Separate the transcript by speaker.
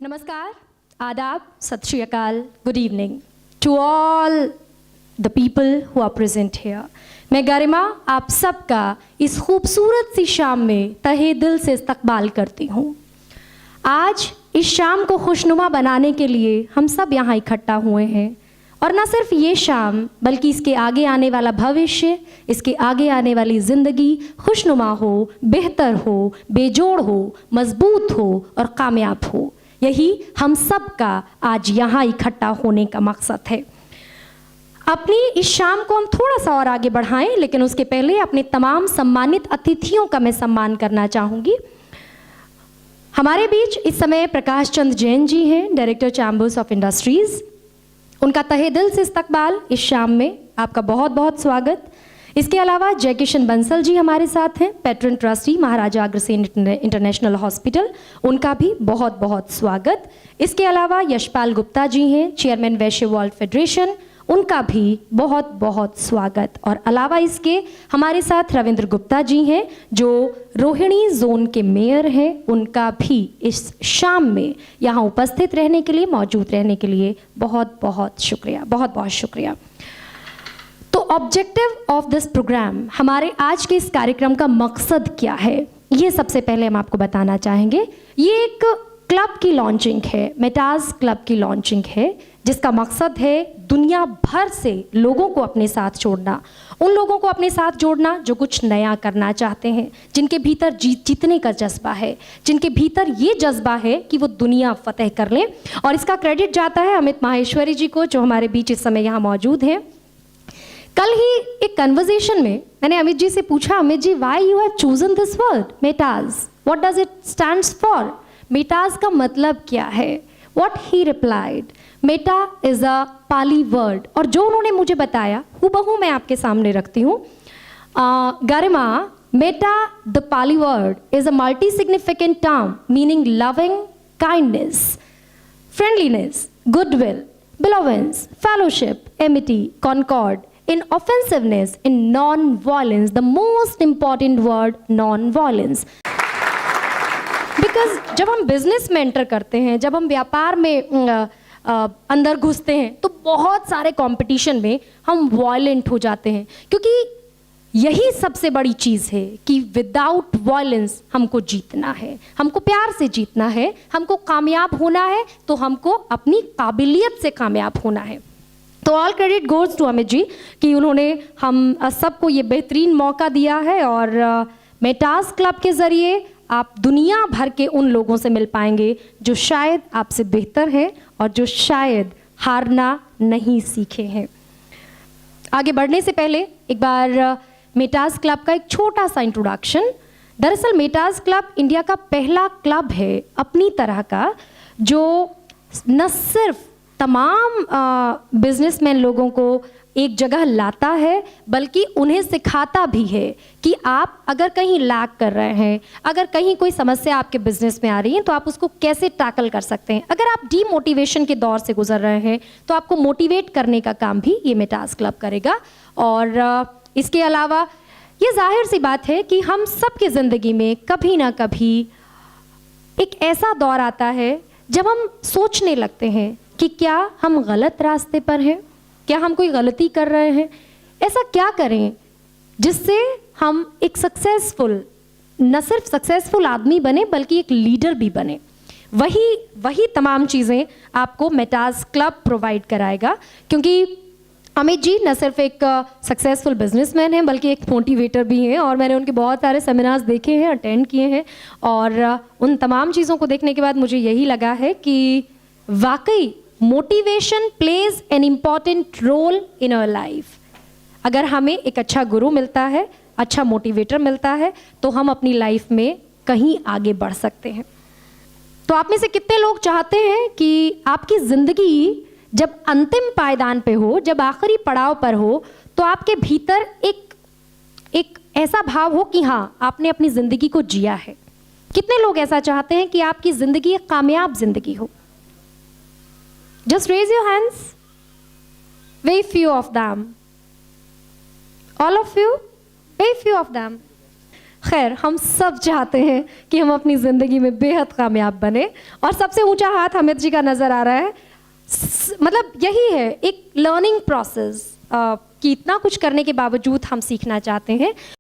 Speaker 1: Namaskar, Adab, Sat Shri Akal, good evening to all the people who are present here. मैं गरिमा आप सबका इस खूबसूरत सी शाम में तहे दिल से इस्तकबाल करती हूँ। आज इस शाम को खुशनुमा बनाने के लिए हम सब यहाँ इकट्ठा हुए हैं और न सिर्फ ये शाम बल्कि इसके आगे आने वाला भविष्य, इसके आगे आने वाली ज़िंदगी खुशनुमा हो, बेहतर हो, बेजोड़ हो, मजबूत हो और कामयाब हो। यही हम सब का आज यहाँ इकट्ठा होने का मकसद है। अपनी इस शाम को हम थोड़ा सा और आगे बढ़ाएं, लेकिन उसके पहले अपने तमाम सम्मानित अतिथियों का मैं सम्मान करना चाहूँगी। हमारे बीच इस समय प्रकाश चंद जैन जी हैं, डायरेक्टर चैम्बर्स ऑफ इंडस्ट्रीज़। उनका तहे दिल से इस्तकबाल इस शाम में, आपका बहुत बहुत स्वागत। इसके अलावा जयकिशन बंसल जी हमारे साथ हैं, pattern trustee Maharaja Agrasen international hospital, उनका भी बहुत बहुत स्वागत। इसके अलावा यशपाल गुप्ता जी हैं, चेयरमैन वैश्य वर्ल्ड फेडरेशन, उनका भी बहुत बहुत स्वागत। और अलावा इसके हमारे साथ रविंद्र गुप्ता जी हैं जो रोहिणी जोन के मेयर हैं, उनका भी इस शाम में यहाँ उपस्थित रहने के लिए, मौजूद रहने के लिए बहुत बहुत शुक्रिया, बहुत बहुत शुक्रिया। तो ऑब्जेक्टिव ऑफ दिस प्रोग्राम, हमारे आज के इस कार्यक्रम का मकसद क्या है, ये सबसे पहले हम आपको बताना चाहेंगे। ये एक क्लब की लॉन्चिंग है, मेटाज क्लब की लॉन्चिंग है, जिसका मकसद है दुनिया भर से लोगों को अपने साथ जोड़ना, उन लोगों को अपने साथ जोड़ना जो कुछ नया करना चाहते हैं, जिनके भीतर जीतने का जज्बा है, जिनके भीतर ये जज्बा है कि वो दुनिया फतेह कर लें। और इसका क्रेडिट जाता है अमित माहेश्वरी जी को, जो हमारे बीच इस समय यहाँ मौजूद हैं। कल ही एक कन्वर्सेशन में मैंने अमित जी से पूछा, Amit ji why you have chosen this word मेटाज, what does it stands for, मेटाज का मतलब क्या है? व्हाट ही रिप्लाइड, मेटा इज अ पाली वर्ड। और जो उन्होंने मुझे बताया हूबहू मैं आपके सामने रखती हूँ। गरिमा, मेटा the Pali word is a multi significant term meaning loving, kindness, friendliness, goodwill, benevolence, fellowship, amity, concord, inoffensiveness, in non-violence, the most important word non-violence. Because जब हम बिजनेस में एंटर करते हैं, जब हम व्यापार में अंदर घुसते हैं, तो बहुत सारे कंपटीशन में हम वायलेंट हो जाते हैं, क्योंकि यही सबसे बड़ी चीज़ है कि विदाउट वायलेंस हमको जीतना है, हमको प्यार से जीतना है, हमको कामयाब होना है, तो हमको अपनी काबिलियत से कामयाब होना है। तो all credit goes to Amit ji कि उन्होंने हम सबको ये बेहतरीन मौका दिया है और मेटाज क्लब के ज़रिए आप दुनिया भर के उन लोगों से मिल पाएंगे जो शायद आपसे बेहतर हैं और जो शायद हारना नहीं सीखे हैं। आगे बढ़ने से पहले एक बार मेटाज क्लब का एक छोटा सा इंट्रोडक्शन। दरअसल मेटाज क्लब इंडिया का पहला क्लब है अपनी तरह का, जो न सिर्फ तमाम बिजनेसमैन लोगों को एक जगह लाता है, बल्कि उन्हें सिखाता भी है कि आप अगर कहीं लैग कर रहे हैं, अगर कहीं कोई समस्या आपके बिजनेस में आ रही है, तो आप उसको कैसे टैकल कर सकते हैं। अगर आप डीमोटिवेशन के दौर से गुजर रहे हैं, तो आपको मोटिवेट करने का काम भी ये मेटाज क्लब करेगा। और इसके अलावा ये जाहिर सी बात है कि हम सब की ज़िंदगी में कभी ना कभी एक ऐसा दौर आता है जब हम सोचने लगते हैं कि क्या हम गलत रास्ते पर हैं, क्या हम कोई गलती कर रहे हैं, ऐसा क्या करें जिससे हम एक सक्सेसफुल, न सिर्फ सक्सेसफुल आदमी बने बल्कि एक लीडर भी बने। वही तमाम चीज़ें आपको मेटाज क्लब प्रोवाइड कराएगा, क्योंकि अमित जी न सिर्फ एक सक्सेसफुल बिजनेसमैन हैं बल्कि एक मोटिवेटर भी हैं, और मैंने उनके बहुत सारे सेमिनार्स देखे हैं, अटेंड किए हैं, और उन तमाम चीज़ों को देखने के बाद मुझे यही लगा है कि वाकई motivation plays an important role in our life. अगर हमें एक अच्छा गुरु मिलता है, अच्छा मोटिवेटर मिलता है, तो हम अपनी लाइफ में कहीं आगे बढ़ सकते हैं। तो आप में से कितने लोग चाहते हैं कि आपकी ज़िंदगी जब अंतिम पायदान पे हो, जब आखिरी पड़ाव पर हो, तो आपके भीतर एक ऐसा भाव हो कि हाँ, आपने अपनी ज़िंदगी को जिया है? कितने लोग ऐसा चाहते हैं कि आपकी ज़िंदगी एक कामयाब ज़िंदगी हो? Just raise your hands. Very few of them. All of you? Very few of them. खैर, हम सब चाहते हैं कि हम अपनी ज़िंदगी में बेहद कामयाब बने, और सबसे ऊंचा हाथ हामिद जी का नज़र आ रहा है। मतलब यही है एक लर्निंग प्रोसेस कि इतना कुछ करने के बावजूद हम सीखना चाहते हैं।